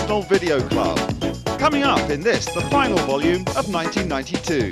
Arsenal Video Club. Coming up in this, the final volume of 1992.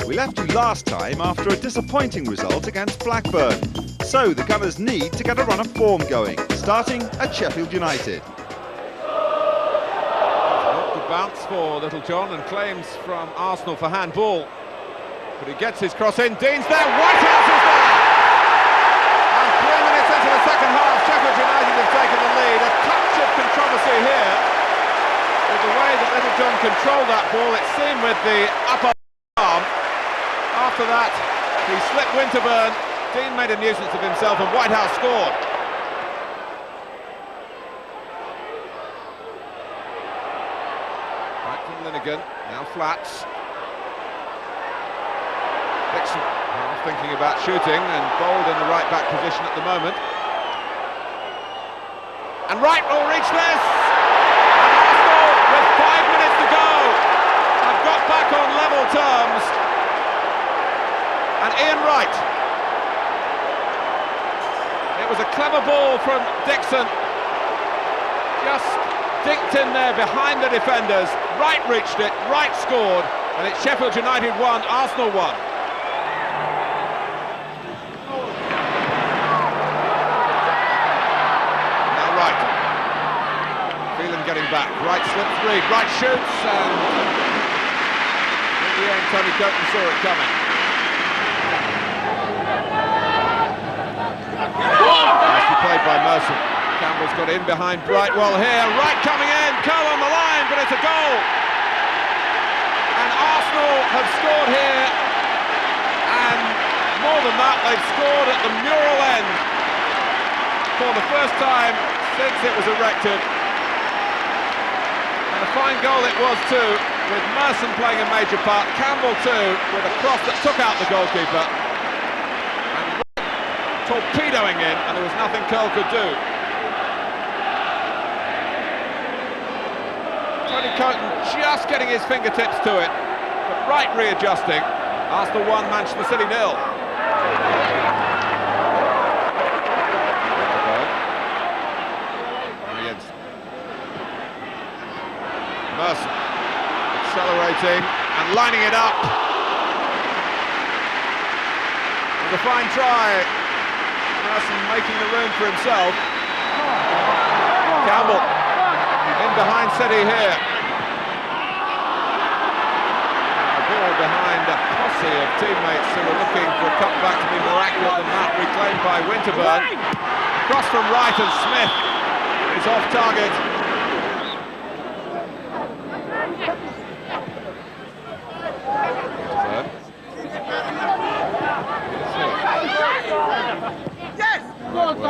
We left you last time after a disappointing result against Blackburn, so the Gunners need to get a run of form going, starting at Sheffield United. The bounce for Little John and claims from Arsenal for handball, but he gets his cross in. Dean's there, Whitehouse is there! And 3 minutes into the second half, Sheffield United have taken the lead. A touch of controversy here with the way that Little John controlled that ball. It seemed with the upper arm. After that, he slipped Winterburn. Dean made a nuisance of himself and Whitehouse scored. Right from Linnigan, now Flats. Dixon half thinking about shooting, and Bold in the right-back position at the moment. And Wright will reach this! And Arsenal, with 5 minutes to go, have got back on level terms. And Ian Wright. It was a clever ball from Dixon. Just dinked in there behind the defenders. Wright reached it, Wright scored, and it's Sheffield United 1, Arsenal 1. Now Wright. Phelan getting back. Wright slips free. Wright shoots, and in the end, Tony Coton saw it coming. Nicely played by Merson. Campbell's got in behind Brightwell here. Wright coming in, Curl on the line, but it's a goal. And Arsenal have scored here, and more than that, they've scored at the mural end for the first time since it was erected. And a fine goal it was too, with Merson playing a major part. Campbell too, with a cross that took out the goalkeeper. Torpedoing in, and there was nothing Curl could do. Tony Coton just getting his fingertips to it, but Wright readjusting. Arsenal 1, Manchester City 0. Merson accelerating and lining it up. It was a fine try. Merson making the room for himself. Campbell in behind City here. A ball behind a posse of teammates who were looking for a cutback to be more accurate than that. Reclaimed by Winterburn. Cross from Wright, and Smith is off target.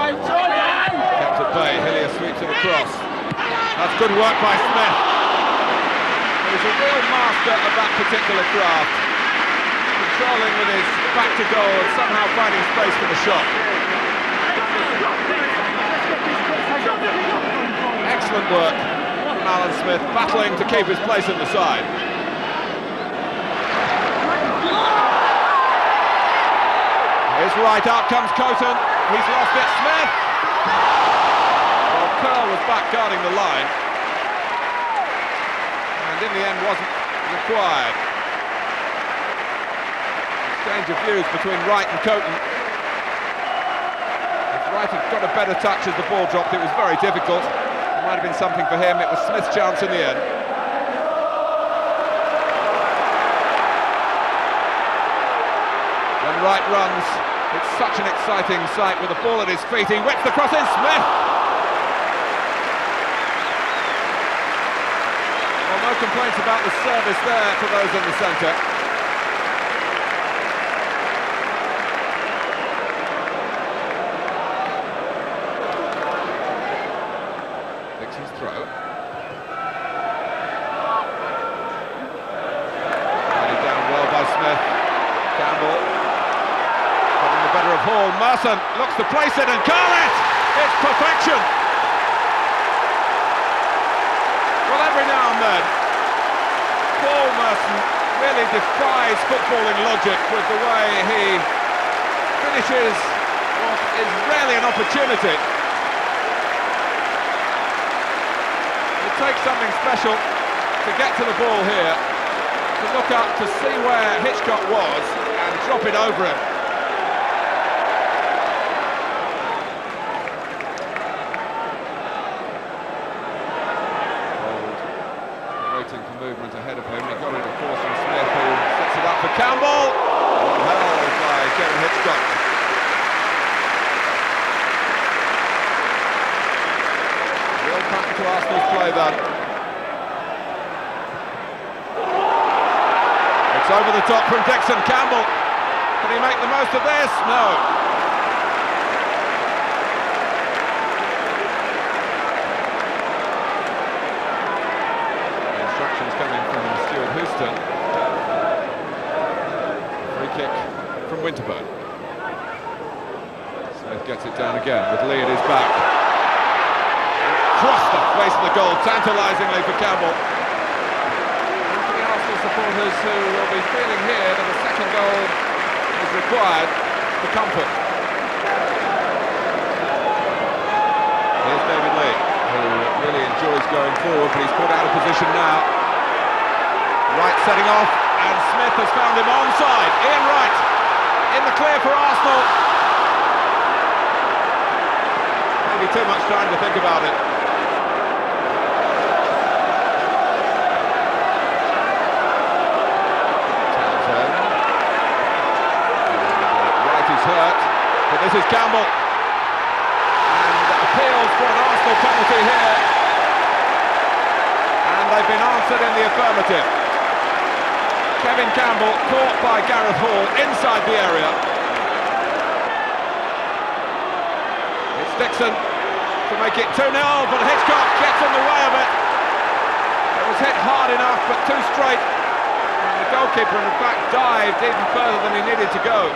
Kept at bay, Hillier sweeps it across. That's good work by Smith. He's a real master of that particular craft. Controlling with his back to goal and somehow finding space for the shot. Excellent work from Alan Smith, battling to keep his place in the side. Here's Wright, out comes Coton. He's lost it, Smith! Well, Curl was back guarding the line, and in the end wasn't required. Exchange of views between Wright and Coton. If Wright had got a better touch as the ball dropped, it was very difficult. It might have been something for him. It was Smith's chance in the end. When Wright runs, it's such an exciting sight with the ball at his feet. He whips the cross in, Smith! Well, no complaints about the service there for those in the centre. Dixon's throw. Guided down well by Smith. Campbell. Getting the better of Hall. Merson looks to place it and Carlet! It's perfection! Well, every now and then, Paul Merson really defies footballing logic with the way he finishes what is rarely an opportunity. It takes something special to get to the ball here, to look up to see where Hitchcock was and drop it over him. Waiting for movement ahead of him. He got it, of course, from Smith, who sets it up for Campbell. Held by Kevin Hitchcock. Real pattern to Arsenal's play then. It's over the top from Dixon. Campbell. Can he make the most of this? No. Coming from Stuart Houston. Free kick from Winterburn. Smith gets it down again with Lee at his back. Cross the face of the goal, tantalisingly for Campbell. And for the Arsenal supporters who will be feeling here that a second goal is required for comfort. Here's David Lee, who really enjoys going forward, but he's put out of position now. Wright setting off, and Smith has found him onside. Ian Wright in the clear for Arsenal. Maybe too much time to think about it. Townsend. Wright is hurt, but this is Campbell. And appeals for an Arsenal penalty here. And they've been answered in the affirmative. Kevin Campbell caught by Gareth Hall inside the area. It's Dixon to make it 2-0, but Hitchcock gets in the way of it. It was hit hard enough, but too straight. And the goalkeeper, in fact, dived even further than he needed to go.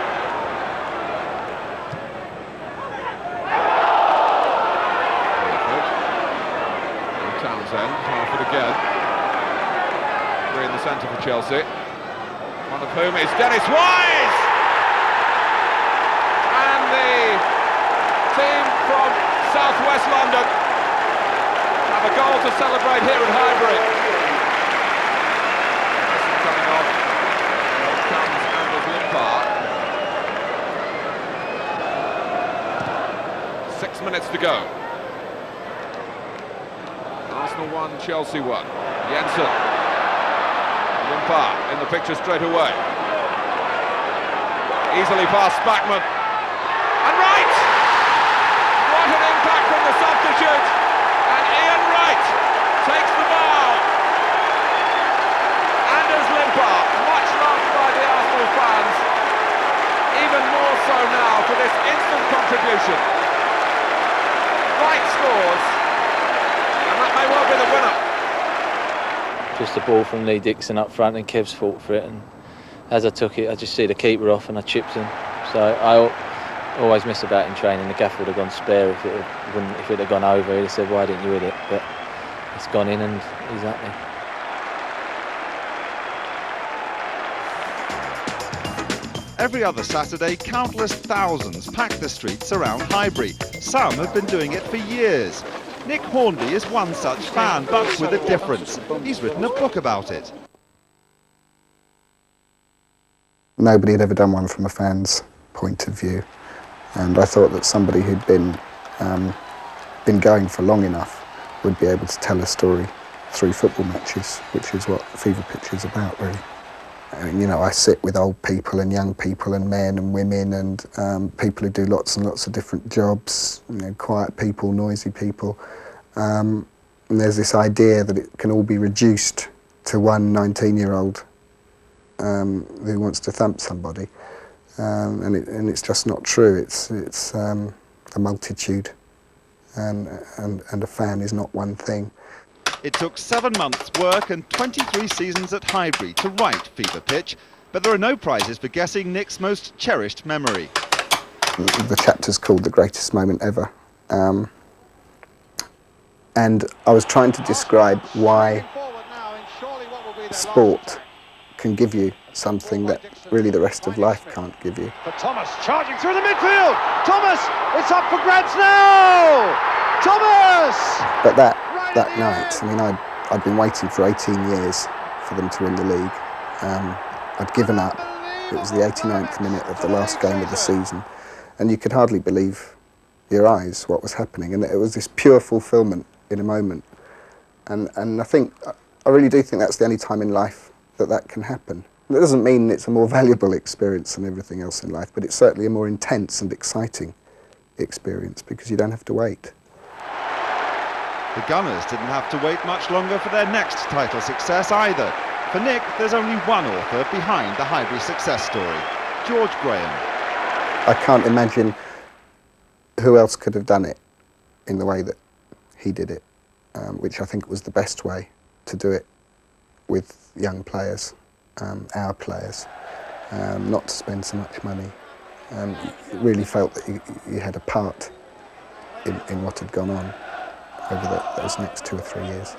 And Townsend, half it again. Three in the centre for Chelsea. One of whom is Dennis Wise! And the team from southwest London have a goal to celebrate here at Highbury. Coming off. Here comes Anders Limpar. 6 minutes to go. Arsenal 1, Chelsea 1. Jensen. Limpar in the picture straight away. Easily past Spackman. And Wright! What an impact from the substitute! And Ian Wright takes the ball. Anders Limpar, much loved by the Arsenal fans. Even more so now for this instant contribution. Wright scores. And that may well be the winner. Just a ball from Lee Dixon up front, and Kev's fought for it, and as I took it I just see the keeper off and I chipped him. So I always miss about in training. The gaffer would have gone spare if it had gone over. He'd have said, why didn't you hit it? But it's gone in and he's happy. Every other Saturday, countless thousands pack the streets around Highbury. Some have been doing it for years. Nick Hornby is one such fan, but with a difference. He's written a book about it. Nobody had ever done one from a fan's point of view, and I thought that somebody who'd been going for long enough would be able to tell a story through football matches, which is what Fever Pitch is about, really. And, you know, I sit with old people and young people and men and women and people who do lots and lots of different jobs, you know, quiet people, noisy people. And there's this idea that it can all be reduced to one 19-year-old who wants to thump somebody. And it's just not true. It's a multitude, and a fan is not one thing. It took 7 months' work and 23 seasons at Highbury to write Fever Pitch, but there are no prizes for guessing Nick's most cherished memory. The chapter's called The Greatest Moment Ever. And I was trying to describe why sport can give you something that really the rest of life can't give you. But Thomas charging through the midfield. Thomas, it's up for grabs now. Thomas! But that night, I mean, I'd been waiting for 18 years for them to win the league. I'd given up. It was the 89th minute of the last game of the season, and you could hardly believe your eyes what was happening. And it was this pure fulfilment in a moment. And I really do think that's the only time in life that can happen. That doesn't mean it's a more valuable experience than everything else in life, but it's certainly a more intense and exciting experience because you don't have to wait. The Gunners didn't have to wait much longer for their next title success either. For Nick, there's only one author behind the Highbury success story, George Graham. I can't imagine who else could have done it in the way that he did it, which I think was the best way to do it with young players, our players, not to spend so much money. Really felt that you had a part in what had gone on over those next 2 or 3 years.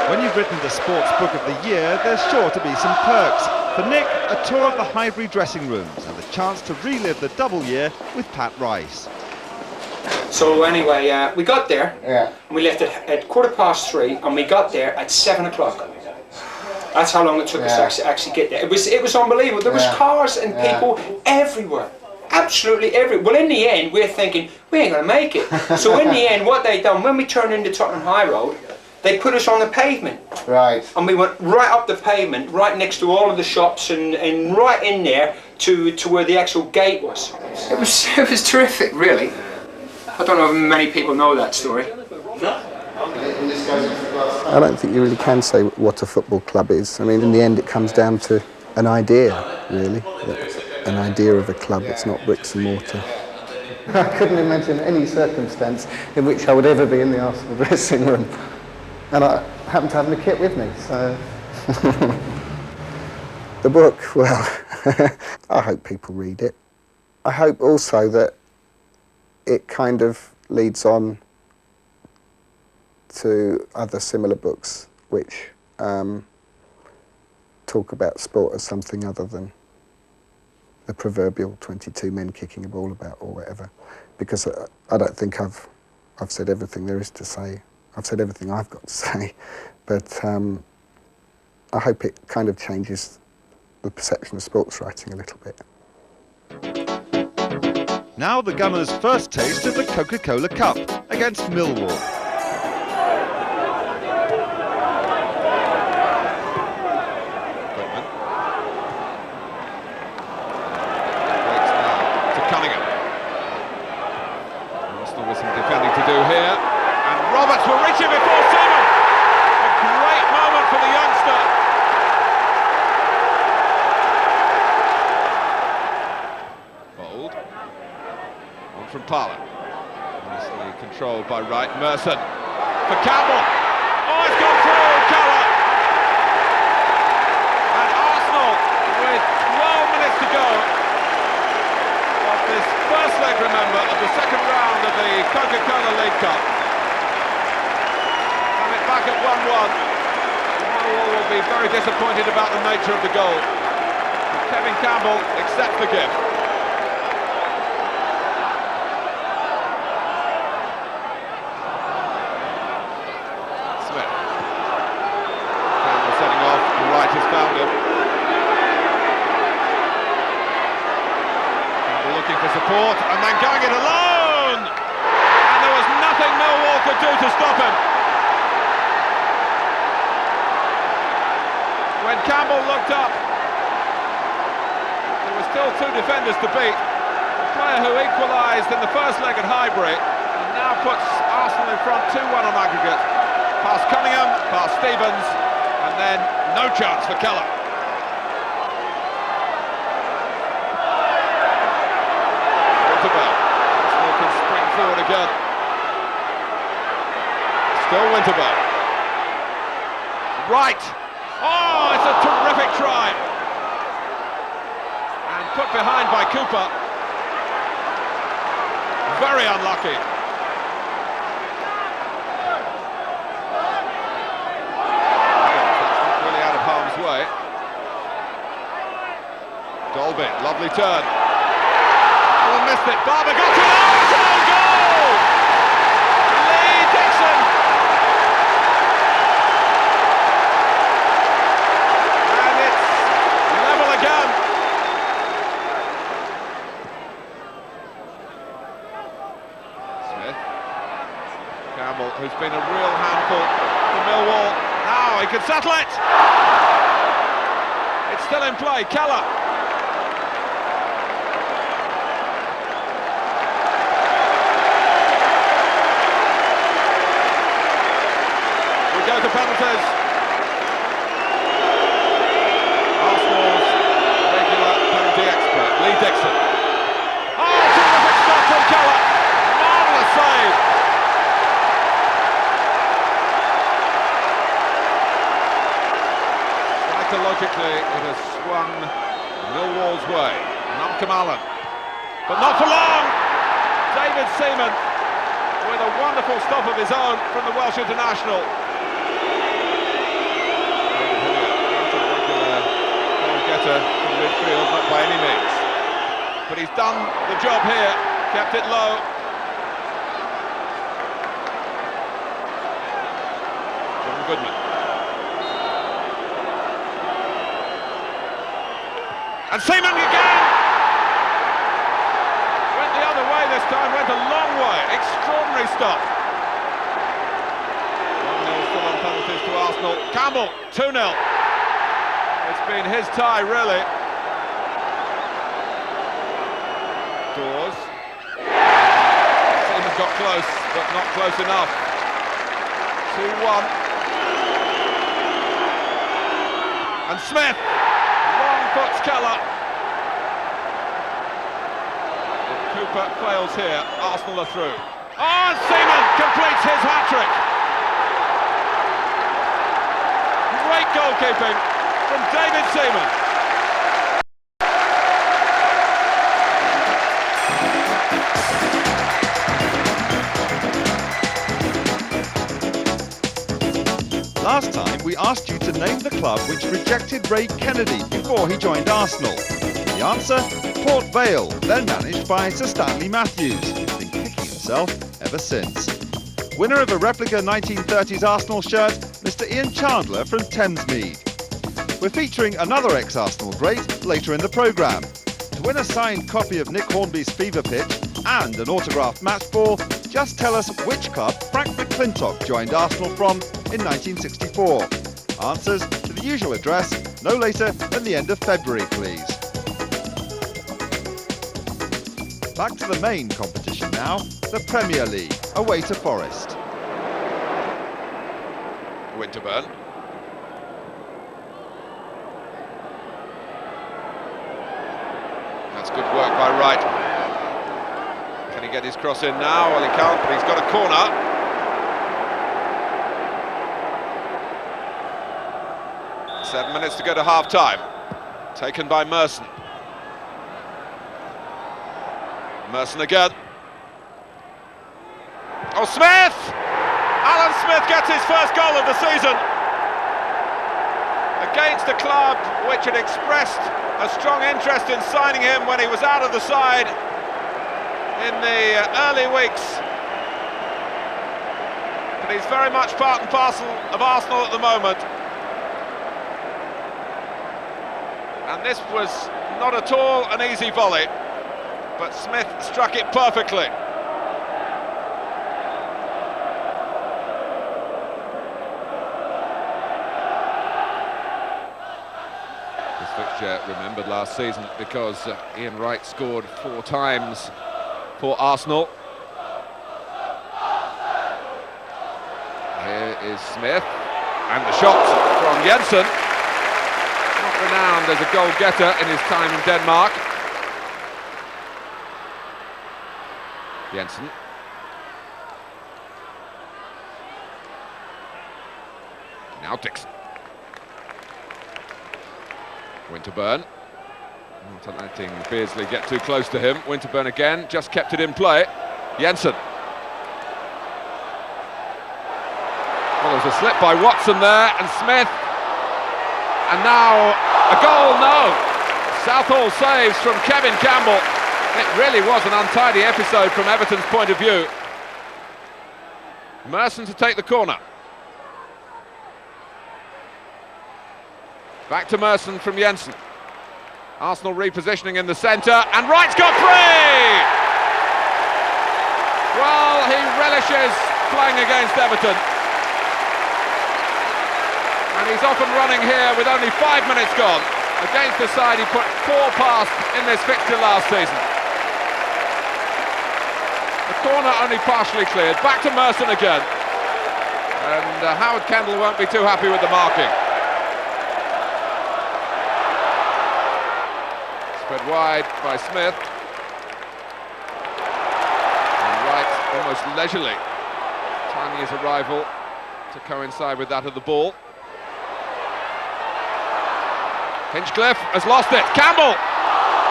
When you've written the sports book of the year, there's sure to be some perks. For Nick, a tour of the Highbury dressing rooms and the chance to relive the double year with Pat Rice. So anyway, we got there, and we left at 3:15, and we got there at 7 o'clock. That's how long it took us to actually get there. It was unbelievable. There was cars and people everywhere. Absolutely everywhere. Well, in the end, we're thinking, we ain't going to make it. So in the end, what they done, when we turned into Tottenham High Road, they put us on the pavement. Right. And we went right up the pavement, right next to all of the shops, and right in there to where the actual gate was. It was terrific, really. I don't know if many people know that story. I don't think you really can say what a football club is. I mean, in the end, it comes down to an idea, really. An idea of a club that's not bricks and mortar. I couldn't imagine any circumstance in which I would ever be in the Arsenal dressing room. And I happen to have my kit with me, so... The book, well, I hope people read it. I hope also that it kind of leads on to other similar books which talk about sport as something other than the proverbial 22 men kicking a ball about or whatever, because I don't think I've said everything there is to say. I've said everything I've got to say, but I hope it kind of changes the perception of sports writing a little bit. Now the Gunners' first taste of the Coca-Cola Cup against Millwall. Do here, and Roberts will reach it before Seaman. A great moment for the youngster. Bold. On from Parlour. Nicely controlled by Wright. Merson for Campbell. Oh, it's gone through, Keller. And Arsenal with 12 minutes to go. This first leg, remember, of the second round of the Coca-Cola League Cup. And it back at 1-1. Millwall will be very disappointed about the nature of the goal. Kevin Campbell accepts the gift. Smith. Campbell setting off, Wright has found him. Looking for support and then going it alone, and there was nothing Millwall could do to stop him. When Campbell looked up, there were still two defenders to beat. The player who equalised in the first leg at Highbury and now puts Arsenal in front 2-1 on aggregate. Past Cunningham, past Stevens, and then no chance for Keller. Winterburn. Arsenal can spring forward again. Still Winterburn. Right. Oh, it's a terrific try. And put behind by Cooper. Very unlucky. That's not really out of harm's way. Dolby, lovely turn. Oh, missed it. Barber got it. Oh, it's an own goal! Lee Dixon. And it's level again. Smith. Campbell, who's been a real handful for Millwall. Now he can settle it. It's still in play. Keller. Go to penalties. Arsenal's regular penalty expert, Lee Dixon. Oh, terrific stop from Keller. Marvellous save. Psychologically, it has swung Millwall's way. Malcolm Allen. But not for long. David Seaman with a wonderful stop of his own from the Welsh international. From midfield, not by any means, but he's done the job here, kept it low. John Goodman. And Seaman again! Went the other way this time, went a long way, extraordinary stop. 1-0 still on penalties to Arsenal. Campbell, 2-0. It's been his tie, really. Dawes. Seaman got close, but not close enough. 2-1. And Smith. Long puts Keller. If Cooper fails here, Arsenal are through. Oh, and Seaman completes his hat-trick. Great goalkeeping from David Seaman. Last time we asked you to name the club which rejected Ray Kennedy before he joined Arsenal. The answer? Port Vale, then managed by Sir Stanley Matthews, who's been kicking himself ever since. Winner of a replica 1930s Arsenal shirt, Mr. Ian Chandler from Thamesmead. We're featuring another ex-Arsenal great later in the programme. To win a signed copy of Nick Hornby's Fever Pitch and an autographed match ball, just tell us which club Frank McClintock joined Arsenal from in 1964. Answers to the usual address, no later than the end of February, please. Back to the main competition now, the Premier League, away to Forest. Winterburn. That's good work by Wright. Can he get his cross in now? Well, he can't, but he's got a corner. Seven minutes to go to half-time. Taken by Merson. Merson again. Oh, Smith! Alan Smith gets his first goal of the season. Against a club which had expressed a strong interest in signing him when he was out of the side in the early weeks. But he's very much part and parcel of Arsenal at the moment. And this was not at all an easy volley, but Smith struck it perfectly. fixture remembered last season because Ian Wright scored 4 times for Arsenal. Here is Smith, and the shot from Jensen. Not renowned as a goal-getter in his time in Denmark. Jensen. Now Dixon. Winterburn. Not letting Beardsley get too close to him. Winterburn again, just kept it in play. Jensen. Well, there's a slip by Watson there, and Smith. And now a goal, no. Southall saves from Kevin Campbell. It really was an untidy episode from Everton's point of view. Merson to take the corner. Back to Merson from Jensen. Arsenal repositioning in the centre, and Wright's got free! Well, he relishes playing against Everton. And he's off and running here with only 5 minutes gone. Against the side he put 4 past in this fixture last season. The corner only partially cleared. Back to Merson again. And Howard Kendall won't be too happy with the marking. Spread wide by Smith. And Wright almost leisurely timing his arrival to coincide with that of the ball. Hinchcliffe has lost it. Campbell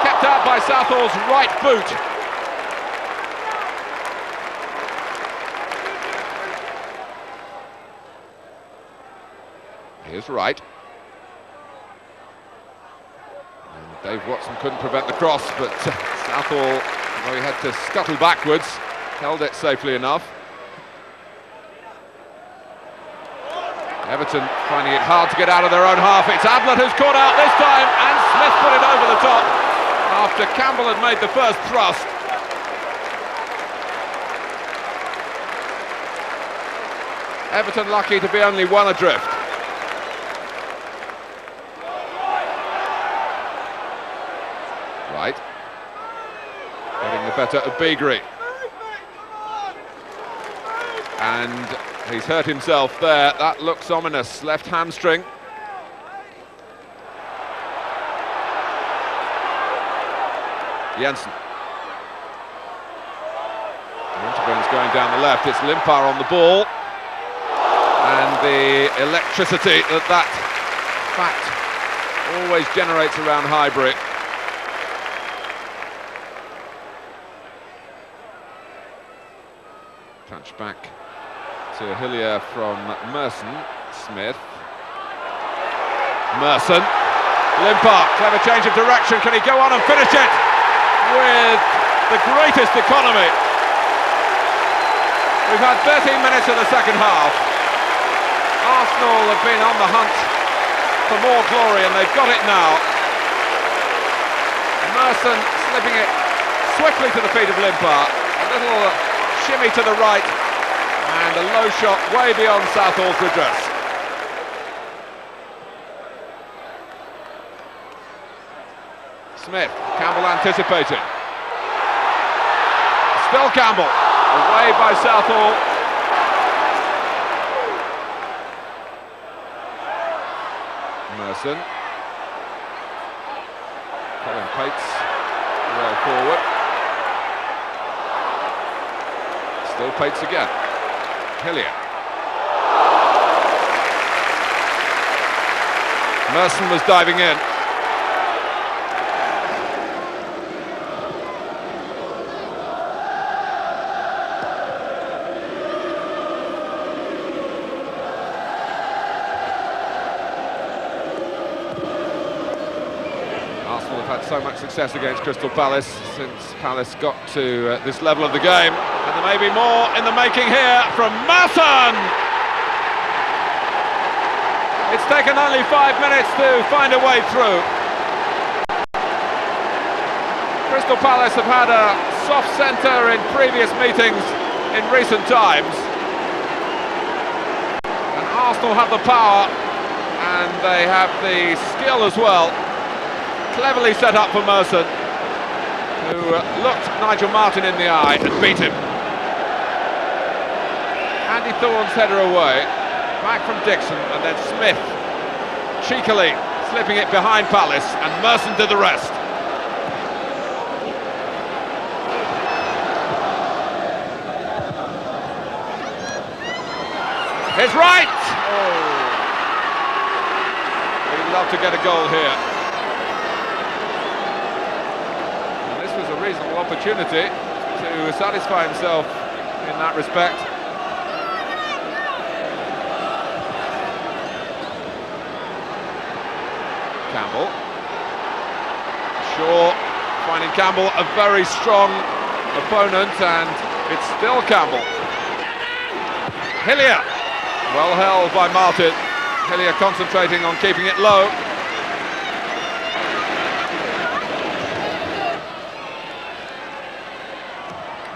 kept out by Southall's right boot. Here's Wright. And Dave Watson couldn't prevent the cross, but Southall, though he had to scuttle backwards, held it safely enough. Everton finding it hard to get out of their own half. It's Ablett who's caught out this time, and Smith put it over the top after Campbell had made the first thrust. Everton lucky to be only 1 adrift. Right. Getting the better of Beagrie. And he's hurt himself there. That looks ominous. Left hamstring. Jensen. Winterburn's going down the left. It's Limpar on the ball. And the electricity that fact always generates around Highbury. Touch back to Hillier from Merson. Smith. Merson. Limpar, clever change of direction. Can he go on and finish it with the greatest economy? We've had 13 minutes of the second half. Arsenal have been on the hunt for more glory, and they've got it now. Merson slipping it swiftly to the feet of Limpar. A little shimmy to the right, and a low shot way beyond Southall's redress. Smith, Campbell anticipating. Still Campbell, away by Southall. Merson. Colin Pates, well forward. Still Pates again. Hillier. Merson was diving in. Arsenal have had so much success against Crystal Palace since Palace got to this level of the game. And there may be more in the making here from Merson! It's taken only 5 minutes to find a way through. Crystal Palace have had a soft centre in previous meetings in recent times. And Arsenal have the power, and they have the skill as well Cleverly set up for Merson, who looked Nigel Martin in the eye and beat him. Andy Thorne's header away, back from Dixon, and then Smith cheekily slipping it behind Palace, and Merson did the rest. His right! Oh. He'd love to get a goal here. And this was a reasonable opportunity to satisfy himself in that respect. Campbell. Shaw finding Campbell a very strong opponent, and it's still Campbell. Hillier, well held by Martin. Hillier concentrating on keeping it low.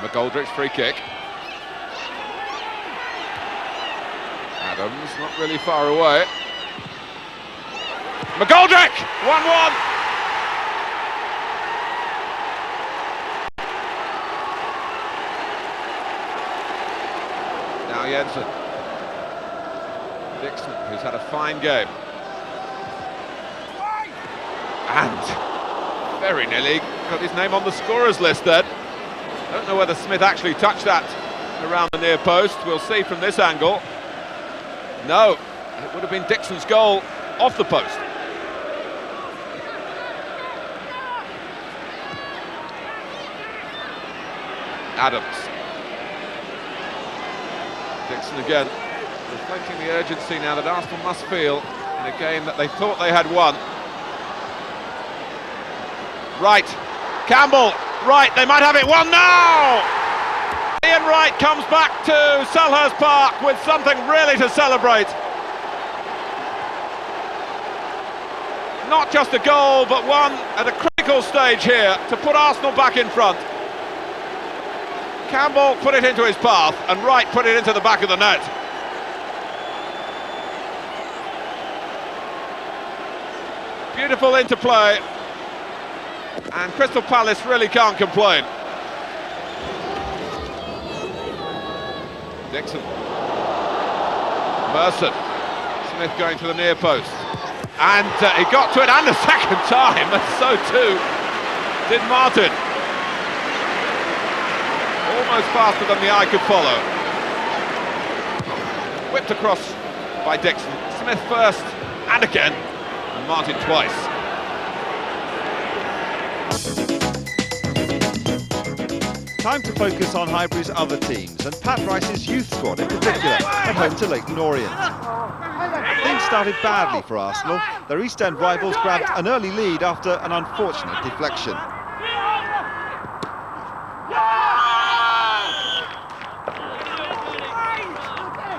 McGoldrick's free kick. Adams not really far away. McGoldrick! 1-1! Now Jensen. Dixon, who's had a fine game. And very nearly got his name on the scorers list then. Don't know whether Smith actually touched that around the near post. We'll see from this angle. No, it would have been Dixon's goal off the post. Adams. Dixon again, reflecting the urgency now that Arsenal must feel in a game that they thought they had won. Wright, Campbell, Wright, they might have it won now! Ian Wright comes back to Selhurst Park with something really to celebrate. Not just a goal, but one at a critical stage here to put Arsenal back in front. Campbell put it into his path, and Wright put it into the back of the net. Beautiful interplay, and Crystal Palace really can't complain. Dixon. Merson. Smith going to the near post. And he got to it, and a second time, and so too did Martin. Almost faster than the eye could follow. Whipped across by Dixon. Smith first, and again, and Martin twice. Time to focus on Highbury's other teams, and Pat Rice's youth squad in particular, at home to Leyton Orient. Things started badly for Arsenal. Their East End rivals grabbed an early lead after an unfortunate deflection.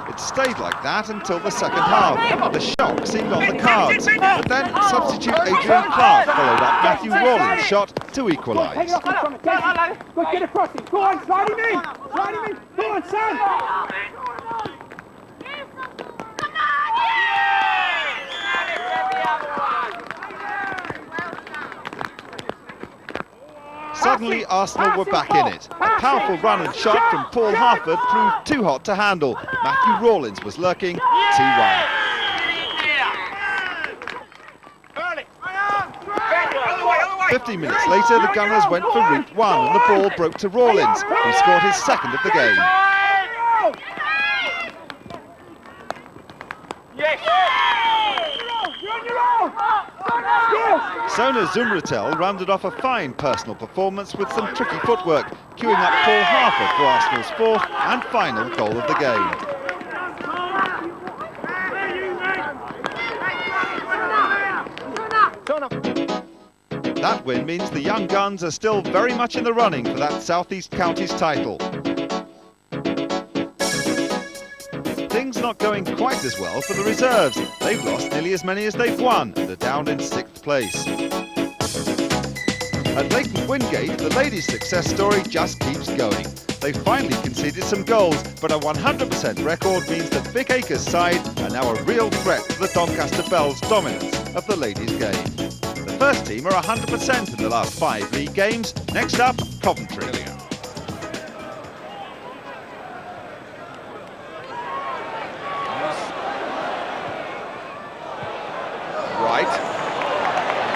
It stayed like that until the second half. The shock seemed on the cards, but then substitute Adrian Clark followed up Matthew Rawlins' shot to equalise. Get across it. Go on, slide him in. Slide him in. Go on, Sam. Suddenly Arsenal were back in it. A powerful run and shot from Paul Harford proved too hot to handle. Matthew Rawlins was lurking, 2-1. "50 minutes later, the Gunners went for route one, and the ball broke to Rawlins, who scored his second of the game. Sona Zumratel rounded off a fine personal performance with some tricky footwork, queuing up Paul Harford for Arsenal's fourth and final goal of the game. That win means the young guns are still very much in the running for that South East Counties title. Things not going quite as well for the reserves. They've lost nearly as many as they've won and are down in 6th place. At Leighton Wingate, the ladies' success story just keeps going. They finally conceded some goals, but a 100% record means that Vic Akers' side are now a real threat to the Doncaster Bell's dominance of the ladies' game. The first team are 100% in the last 5 league games. Next up, Coventry. Right.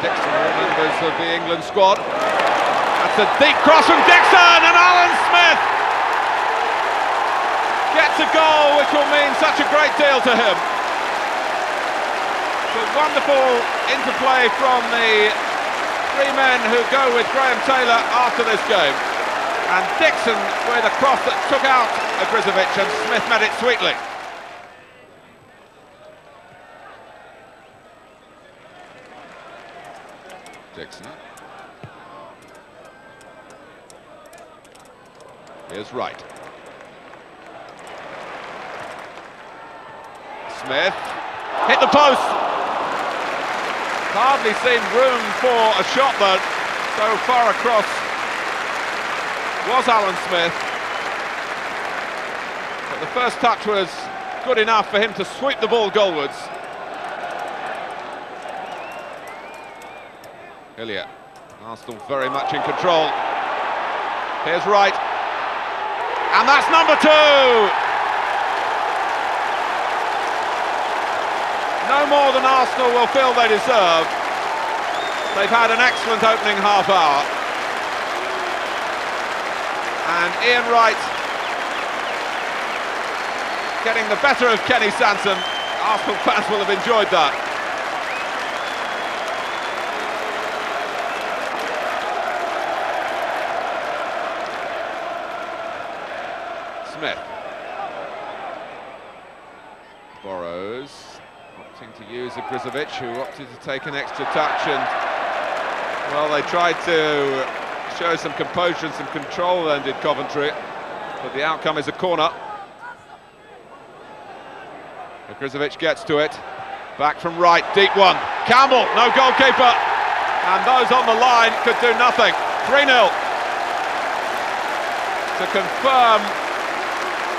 Dixon, members of the England squad. That's a deep cross from Dixon, and Alan Smith gets a goal which will mean such a great deal to him. It's a wonderful interplay from the three men who go with Graham Taylor after this game. And Dixon with a cross that took out Grizovic, and Smith met it sweetly. Dixon. Here's Wright. Smith hit the post. Hardly seen room for a shot, but so far across was Alan Smith. But the first touch was good enough for him to sweep the ball goalwards. Hillier, Arsenal very much in control. Here's Wright, and that's number 2. No more than Arsenal will feel they deserve. They've had an excellent opening half hour. And Ian Wright getting the better of Kenny Sansom. Arsenal fans will have enjoyed that. Smith. Borrows, opting to use a Grizovic, who opted to take an extra touch, and well, they tried to show some composure and some control then, did Coventry, but the outcome is a corner. Grizovic gets to it, back from Wright, deep one, Campbell, no goalkeeper, and those on the line could do nothing. 3-0 to confirm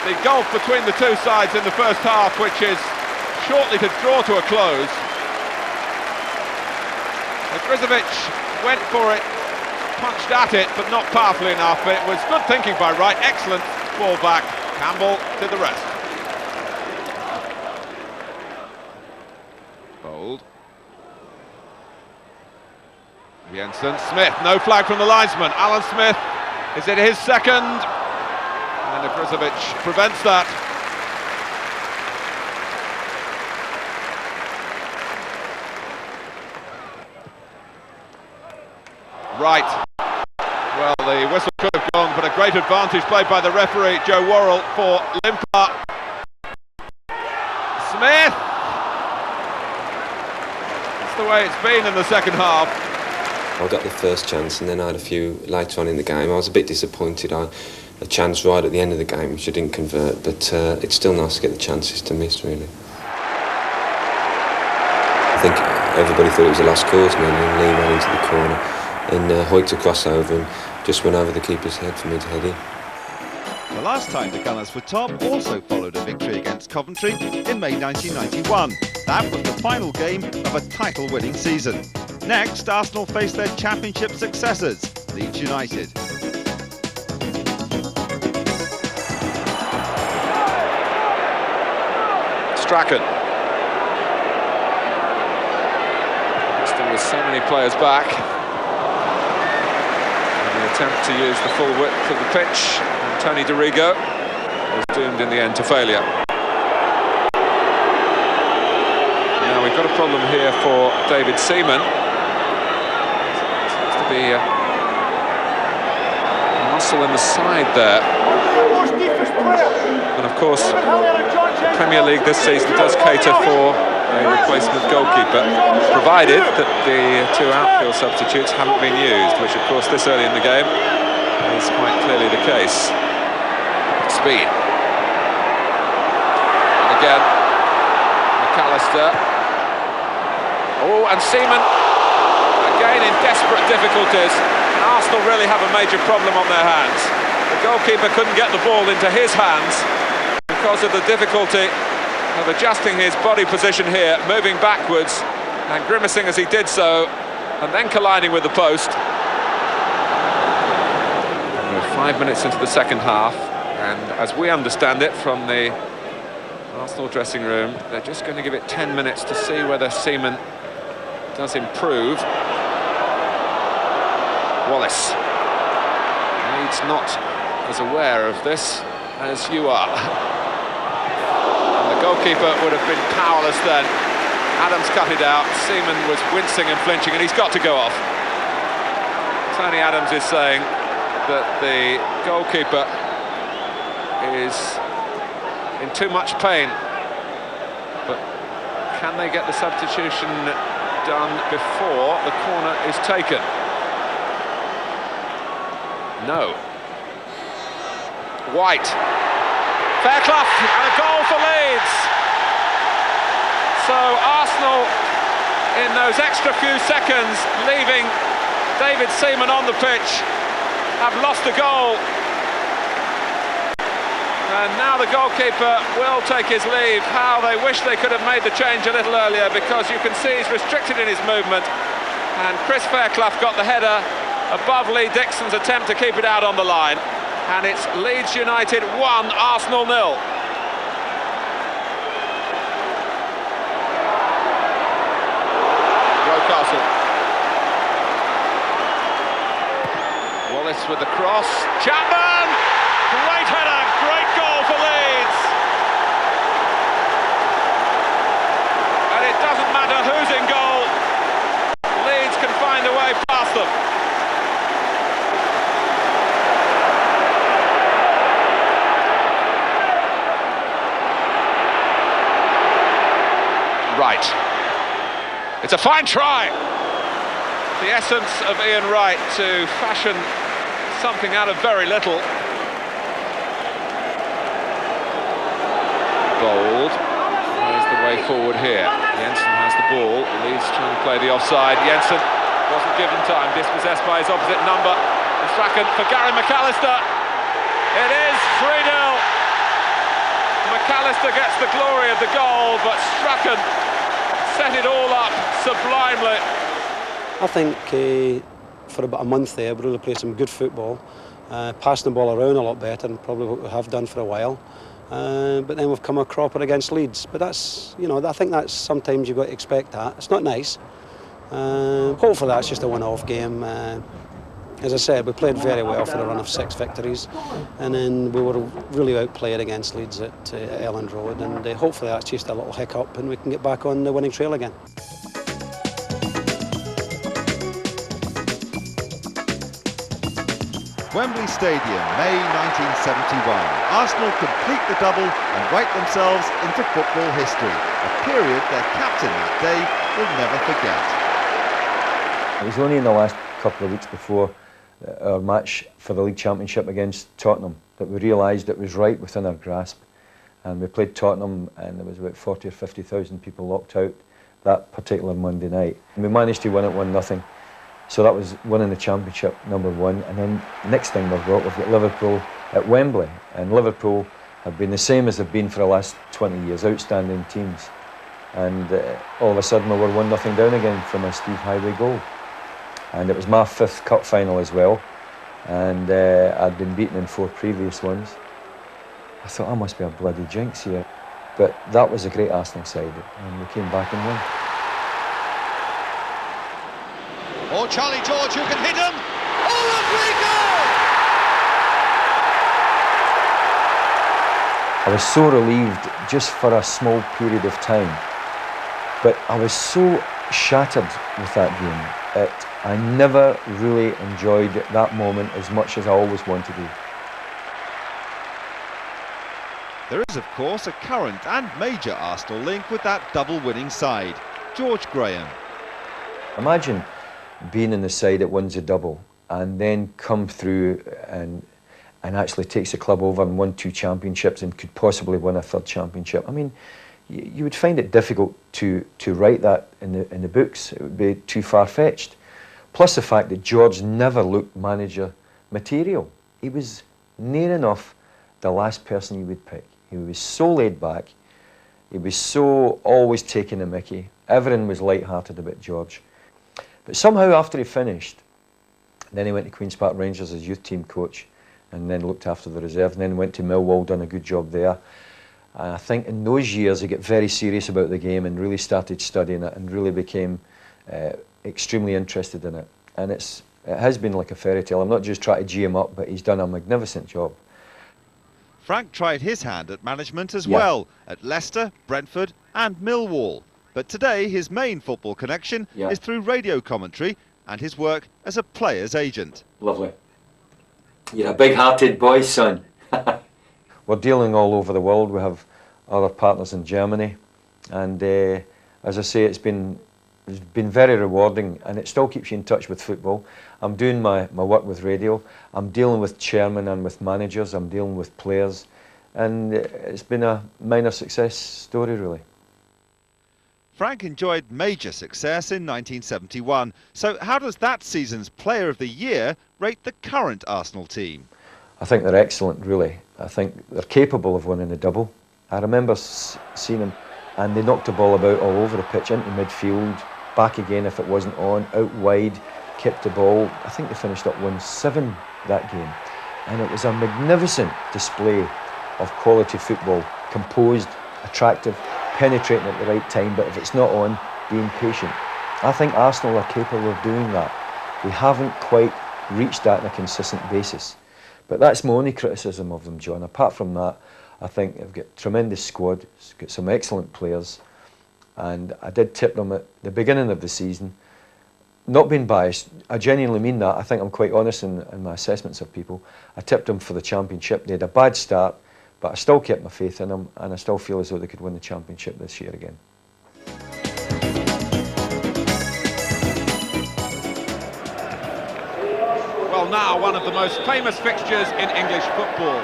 the gulf between the two sides in the first half, which is shortly to draw to a close. Grizovic went for it, punched at it, but not powerfully enough. It was good thinking by Wright, excellent ball back. Campbell did the rest. Bold. Jensen, Smith, no flag from the linesman. Alan Smith, is it his second? And Grizovic prevents that. Right. Well, the whistle could have gone, but a great advantage played by the referee, Joe Worrell, for Limper. Smith! That's the way it's been in the second half. I got the first chance, and then I had a few later on in the game. I was a bit disappointed. A chance right at the end of the game which I didn't convert, but it's still nice to get the chances to miss, really. I think everybody thought it was a lost cause, and then Lee ran into the corner, and Hoyt to cross over and just went over the keeper's head for me to head in. The last time the Gunners were top also followed a victory against Coventry in May 1991. That was the final game of a title-winning season. Next, Arsenal face their championship successors, Leeds United. Strachan. Still with so many players back. And the attempt to use the full width of the pitch, and Tony Dorigo was doomed in the end to failure. Now we've got a problem here for David Seaman. Seems to be a muscle in the side there. And of course, the Premier League this season does cater for a replacement goalkeeper, provided that the two outfield substitutes haven't been used, which of course this early in the game is quite clearly the case. Speed. And again, McAllister. Oh, and Seaman again in desperate difficulties. Arsenal really have a major problem on their hands. The goalkeeper couldn't get the ball into his hands because of the difficulty of adjusting his body position here, moving backwards and grimacing as he did so. and then colliding with the post. We're 5 minutes into the second half, and as we understand it from the Arsenal dressing room, they're just going to give it 10 minutes to see whether Seaman does improve. Wallace. Leeds not as aware of this as you are. And the goalkeeper would have been powerless then. Adams cut it out. Seaman was wincing and flinching, and he's got to go off. Tony Adams is saying that the goalkeeper is in too much pain. But can they get the substitution done before the corner is taken? No. White. Fairclough, and a goal for Leeds. So Arsenal, in those extra few seconds, leaving David Seaman on the pitch, have lost a goal. And now the goalkeeper will take his leave. How they wish they could have made the change a little earlier, because you can see he's restricted in his movement. And Chris Fairclough got the header above Lee Dixon's attempt to keep it out on the line. And it's Leeds United 1, Arsenal 0. Rocastle. Wallace with the cross. Chapman! Great header, great goal for Leeds. And it doesn't matter who's in goal. Leeds can find a way past them. Wright. It's a fine try. The essence of Ian Wright to fashion something out of very little. Bold. There's the way forward here. Jensen has the ball. Leeds trying to play the offside. Jensen wasn't given time. Dispossessed by his opposite number. And Strachan for Gary McAllister. It is 3-0. McAllister gets the glory of the goal, but Strachan set it all up sublimely. I think for about a month there, we really played some good football, passing the ball around a lot better than probably what we have done for a while. But then we've come a cropper against Leeds. But that's, you know, I think that's sometimes you've got to expect that. It's not nice. Hopefully that's just a one-off game. As I said, we played very well for a run of 6 victories, and then we were really outplayed against Leeds at Elland Road, and hopefully that's just a little hiccup and we can get back on the winning trail again. Wembley Stadium, May 1971. Arsenal complete the double and write themselves into football history, a period their captain that day will never forget. It was only in the last couple of weeks before our match for the League Championship against Tottenham that we realised it was right within our grasp. And we played Tottenham, and there was about 40 or 50,000 people locked out that particular Monday night. And we managed to win it 1-0. So that was winning the championship, number one. And then the next thing we've got Liverpool at Wembley. And Liverpool have been the same as they've been for the last 20 years, outstanding teams. And all of a sudden we were 1-0 down again from a Steve Highway goal. And it was my 5th cup final as well. And I'd been beaten in 4 previous ones. I thought, I must be a bloody jinx here. But that was a great Arsenal side, and we came back and won. Oh, Charlie George, who can hit him? Oh, Rodrigo! I was so relieved just for a small period of time. But I was so shattered with that game that I never really enjoyed that moment as much as I always wanted to. There is, of course, a current and major Arsenal link with that double-winning side, George Graham. Imagine being in the side that wins a double and then come through and actually takes the club over and won 2 championships and could possibly win a 3rd championship. I mean, you would find it difficult to write that in the books. It would be too far-fetched. Plus the fact that George never looked manager material. He was near enough the last person you would pick. He was so laid back. He was so always taking the mickey. Everyone was light-hearted about George. But somehow after he finished, then he went to Queen's Park Rangers as youth team coach, and then looked after the reserve, and then went to Millwall, done a good job there. And I think in those years he got very serious about the game and really started studying it and really became extremely interested in it. And it has been like a fairy tale. I'm not just trying to G him up, but he's done a magnificent job. Frank tried his hand at management as well, at Leicester, Brentford and Millwall. But today his main football connection is through radio commentary and his work as a player's agent. Lovely. You're a big-hearted boy, son. We're dealing all over the world. We have other partners in Germany, and as I say, it's been very rewarding, and it still keeps you in touch with football. I'm doing my work with radio. I'm dealing with chairmen and with managers. I'm dealing with players, and it's been a minor success story, really. Frank enjoyed major success in 1971. So how does that season's Player of the Year rate the current Arsenal team? I think they're excellent, really. I think they're capable of winning a double. I remember seeing them, and they knocked the ball about all over the pitch, into midfield, back again if it wasn't on, out wide, kept the ball. I think they finished up 1-7 that game. And it was a magnificent display of quality football, composed, attractive, penetrating at the right time, but if it's not on, being patient. I think Arsenal are capable of doing that. We haven't quite reached that on a consistent basis. But that's my only criticism of them, John. Apart from that, I think they've got a tremendous squad, got some excellent players, and I did tip them at the beginning of the season. Not being biased, I genuinely mean that. I think I'm quite honest in my assessments of people. I tipped them for the Championship. They had a bad start, but I still kept my faith in them, and I still feel as though they could win the Championship this year again. Well, now one of the most famous fixtures in English football.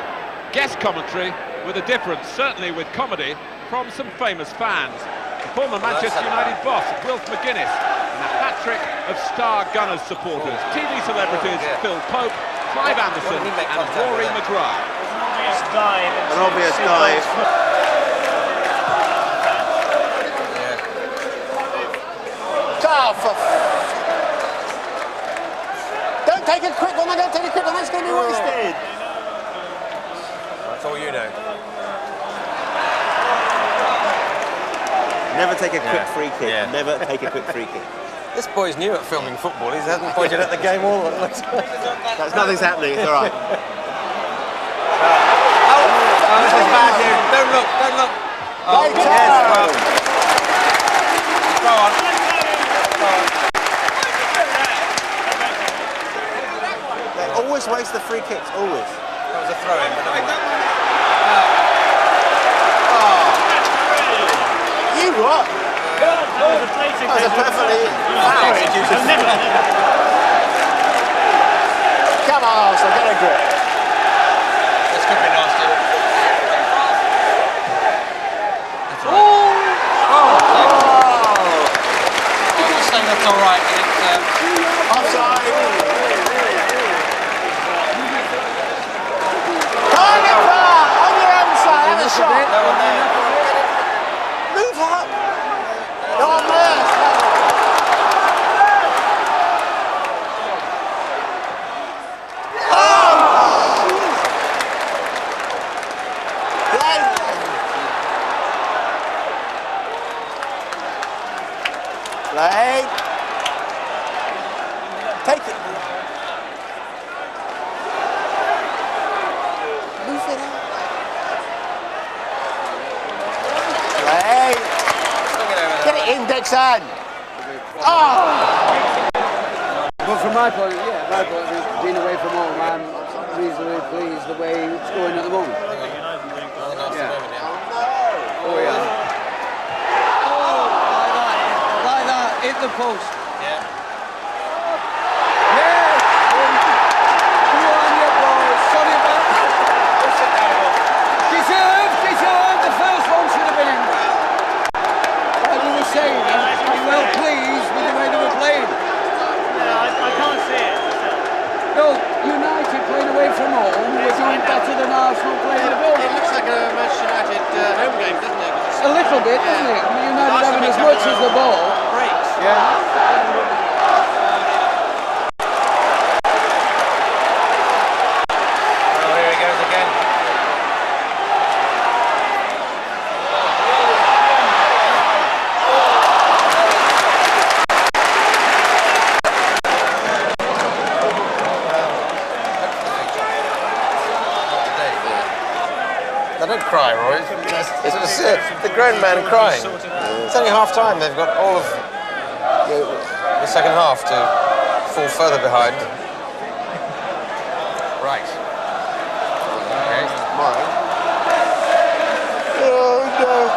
Guest commentary with a difference, certainly with comedy, from some famous fans. The former Manchester United boss, Wilf McGuinness, and a hat-trick of star Gunners supporters. TV celebrities Phil Pope, Clive Anderson and Rory McGrath. An obvious dive. Don't take a quick one, I don't take a quick one, that's going to be wasted. That's all you know. Never take a quick free kick. Never take a quick free kick. This boy's new at filming football. He hasn't pointed at the game all at once. Nothing's happening, it's all right. Oh, this is bad news. Don't look, don't look. Oh, yes, well. Go on. Go on. They always waste the free kicks, always. That was a throw-in, but never mind. You what? That was a perfectly foul. Come on, Arsenal, get a grip. This could be nasty. I think that's all right. Offside. On your own side, have a shot. No one there. Move up. Go on there. Play. Take it. Move it out. Play. Get it in, Dixon. Oh! But from my point of view, being away from home, I'm reasonably pleased the way it's going at the moment. Oh yeah. Hit the post. Yeah. Yes! Come on, you boys. Sorry about that. Deserved. The first one should have been in. Like you were saying, I'm well pleased with the way they were playing. No, I can't see it. No, United playing away from home was doing better than Arsenal playing at home. It looks like a Manchester United home game, doesn't it? A little bit, doesn't it? I mean, United having as much as the ball. Breaks. Yeah. cry, Roy. It's the grown man crying. It's only half time. They've got all of the second half to fall further behind. Right. Okay. Oh, no.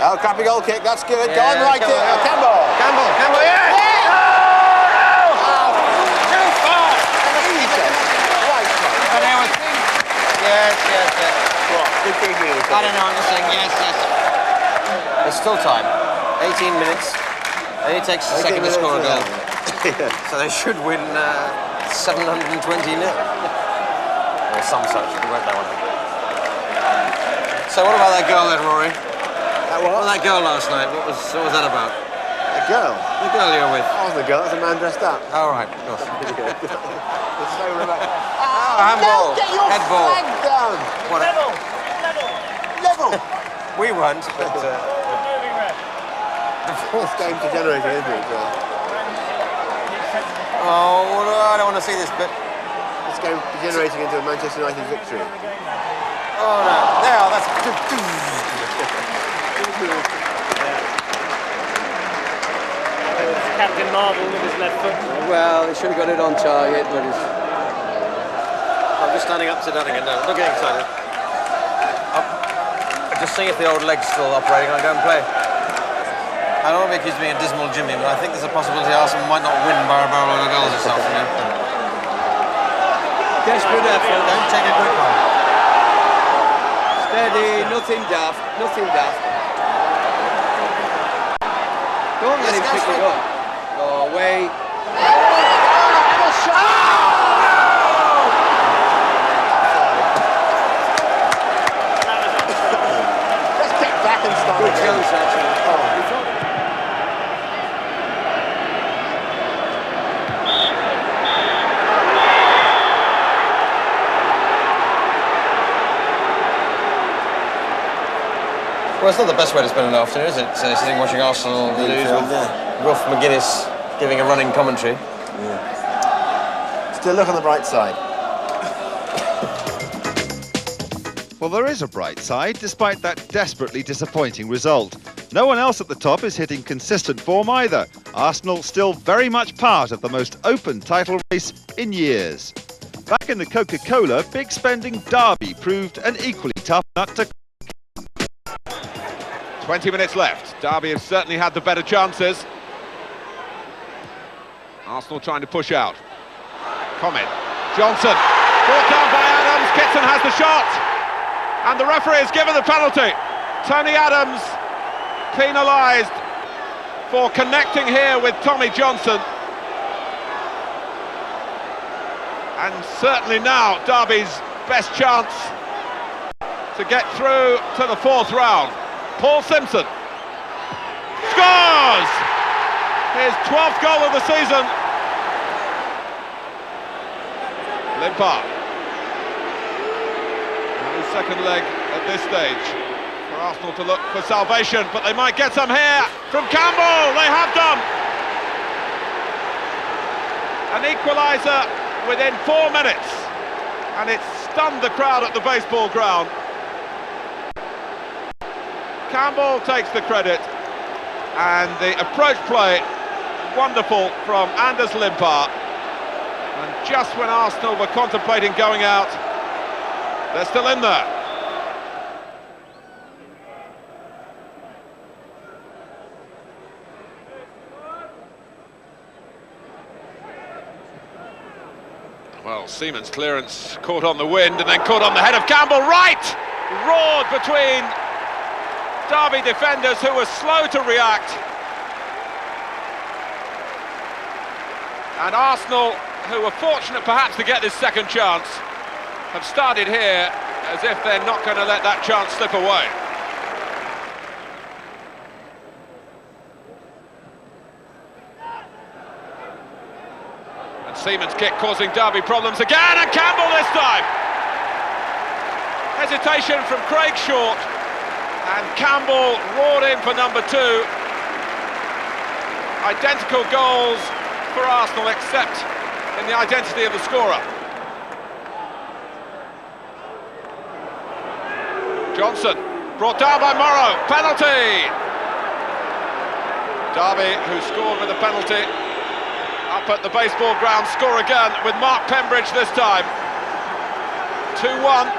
Oh, crappy goal kick. That's good. Go on right here. Campbell, yeah! Yes. What? Good thinking. I don't know, I'm just saying yes. There's still time. 18 minutes. It only takes a second to score a goal. So they should win 720 nil. Or some such. We won't that one. So what about that girl then, Rory? What was that girl last night? What was that about? A girl? The girl you were with. I wasn't a girl, it was a man dressed up. All right. It's so relaxed. Handball. Get your Headball. flag down. What? Level. We weren't, but... The fourth game degenerating, isn't it? Oh, I don't want to see this bit. This game degenerating into a Manchester United victory. Oh no. There, that's... Captain Marvel with his left foot. Well, he should have got it on target, but he's... I'm just standing up to Dunningham now. Not getting excited. Just see if the old leg's still operating. I'll go and play. I don't want to be accused of being a dismal Jimmy, but I think there's a possibility Arsenal might not win by a barrel of goals this afternoon. Desperate effort. Don't take a quick one. Steady, nothing daft. Don't let him pick it up. Go away. Let's get back and start. Good chance, actually. Well, it's not the best way to spend an afternoon, is it? Sitting watching Arsenal lose with Rolf McGuinness giving a running commentary. Yeah. Still look on the bright side. Well, there is a bright side, despite that desperately disappointing result. No one else at the top is hitting consistent form either. Arsenal still very much part of the most open title race in years. Back in the Coca-Cola, big spending Derby proved an equally tough nut to 20 minutes left. Derby have certainly had the better chances. Arsenal trying to push out. Comet. Johnson. Brought down by Adams. Kitson has the shot. And the referee has given the penalty. Tony Adams penalised for connecting here with Tommy Johnson. And certainly now Derby's best chance to get through to the fourth round. Paul Simpson scores his 12th goal of the season. Limpar. No second leg at this stage for Arsenal to look for salvation, but they might get some here from Campbell. They have done. An equaliser within 4 minutes, and it stunned the crowd at the baseball ground. Campbell takes the credit, and the approach play wonderful from Anders Limpar. And just when Arsenal were contemplating going out, they're still in there. Well, Seaman's clearance caught on the wind and then caught on the head of Campbell. Right! Roared between Derby defenders who were slow to react. And Arsenal, who were fortunate perhaps to get this second chance, have started here as if they're not going to let that chance slip away. And Seaman's kick causing Derby problems again, and Campbell this time! Hesitation from Craig Short. And Campbell roared in for number 2. Identical goals for Arsenal, except in the identity of the scorer. Johnson, brought down by Morrow, penalty! Derby, who scored with a penalty, up at the baseball ground, score again with Mark Pembridge this time. 2-1.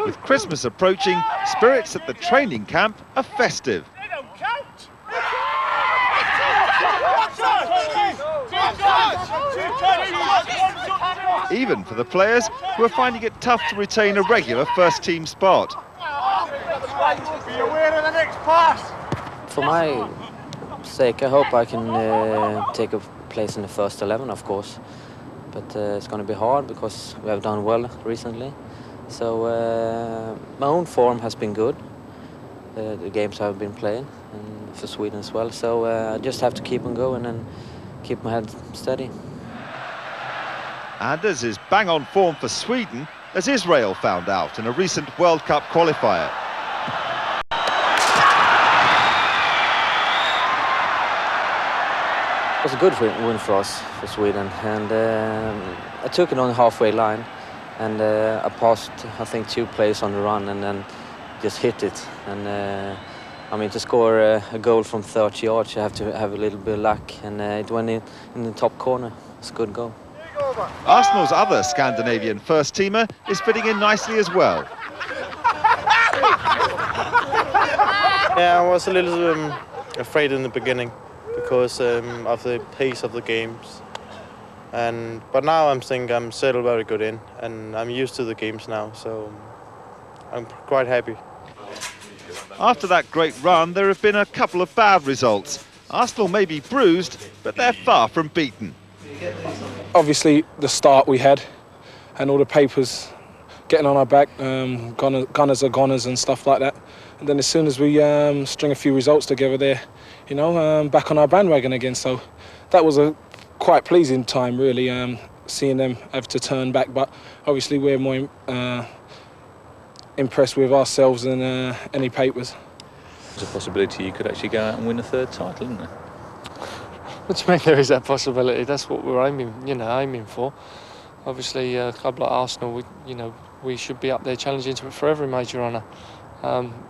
With Christmas approaching, spirits at the training camp are festive. Even for the players who are finding it tough to retain a regular first-team spot. Be aware of the next pass. For my sake, I hope I can take a place in the first 11, of course. But it's going to be hard because we have done well recently. So my own form has been good, the games I've been playing, and for Sweden as well. So I just have to keep on going and keep my head steady. Anders is bang on form for Sweden, as Israel found out in a recent World Cup qualifier. It was a good win for us, for Sweden, and I took it on the halfway line. And I passed, I think, 2 plays on the run and then just hit it. And I mean, to score a goal from 30 yards, you have to have a little bit of luck. And it went in the top corner. It's a good goal. Arsenal's other Scandinavian first-teamer is fitting in nicely as well. Yeah, I was a little afraid in the beginning because of the pace of the games. But now I'm settled very good in, and I'm used to the games now, so I'm quite happy. After that great run, there have been a couple of bad results. Arsenal may be bruised, but they're far from beaten. Obviously, the start we had, and all the papers getting on our back, gunners are goners and stuff like that. And then as soon as we string a few results together there, you know, back on our bandwagon again. So that was a quite pleasing time, really, seeing them have to turn back. But obviously we're more impressed with ourselves than any papers. There's a possibility you could actually go out and win a third title, isn't there? What do you mean there is that possibility? That's what we're aiming for. Obviously, a club like Arsenal, we should be up there challenging for every major honour.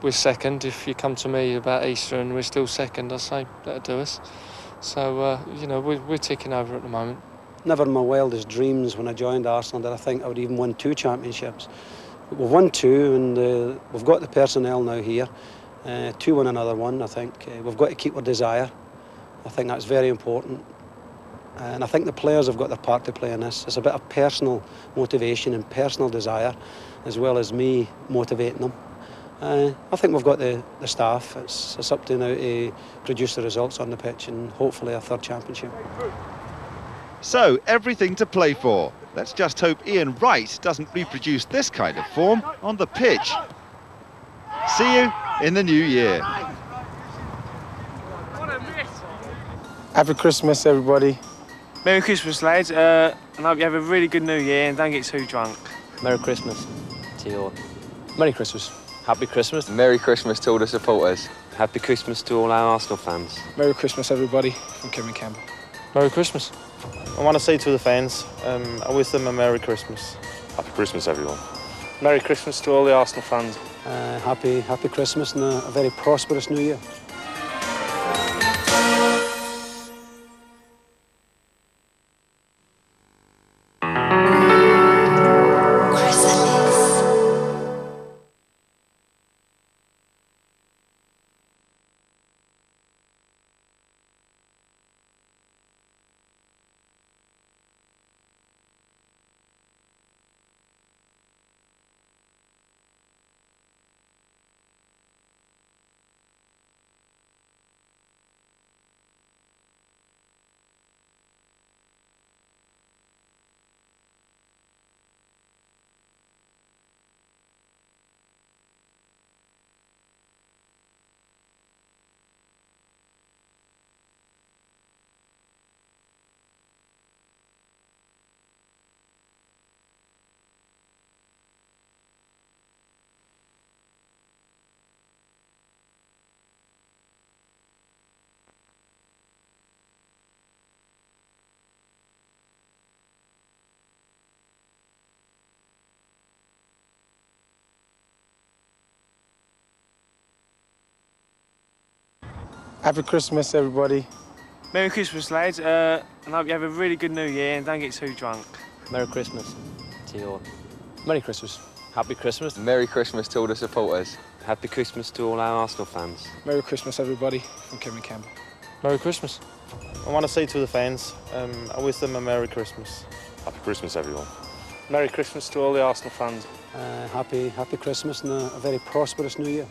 We're second. If you come to me about Easter and we're still second, I say that'll do us. So, we're ticking over at the moment. Never in my wildest dreams when I joined Arsenal did I think I would even win 2 championships. But we've won 2, and we've got the personnel now here to win another one, I think. We've got to keep our desire. I think that's very important. And I think the players have got their part to play in this. It's a bit of personal motivation and personal desire, as well as me motivating them. I think we've got the staff. It's up to now to produce the results on the pitch and hopefully a third championship. So, everything to play for. Let's just hope Ian Wright doesn't reproduce this kind of form on the pitch. See you in the new year. Happy Christmas, everybody. Merry Christmas, lads. And I hope you have a really good New Year and don't get too drunk. Merry Christmas to you all. Merry Christmas. Happy Christmas. Merry Christmas to all the supporters. Happy Christmas to all our Arsenal fans. Merry Christmas, everybody, from Kevin Campbell. Merry Christmas. I want to say to the fans, I wish them a Merry Christmas. Happy Christmas, everyone. Merry Christmas to all the Arsenal fans. Happy Christmas and a very prosperous New Year. Happy Christmas, everybody. Merry Christmas, lads. And I hope you have a really good New Year and don't get too drunk. Merry Christmas to you all. Merry Christmas. Happy Christmas. Merry Christmas to all the supporters. Happy Christmas to all our Arsenal fans. Merry Christmas, everybody, from Kevin Campbell. Merry Christmas. I want to say to the fans, I wish them a Merry Christmas. Happy Christmas, everyone. Merry Christmas to all the Arsenal fans. Happy Christmas and a very prosperous New Year.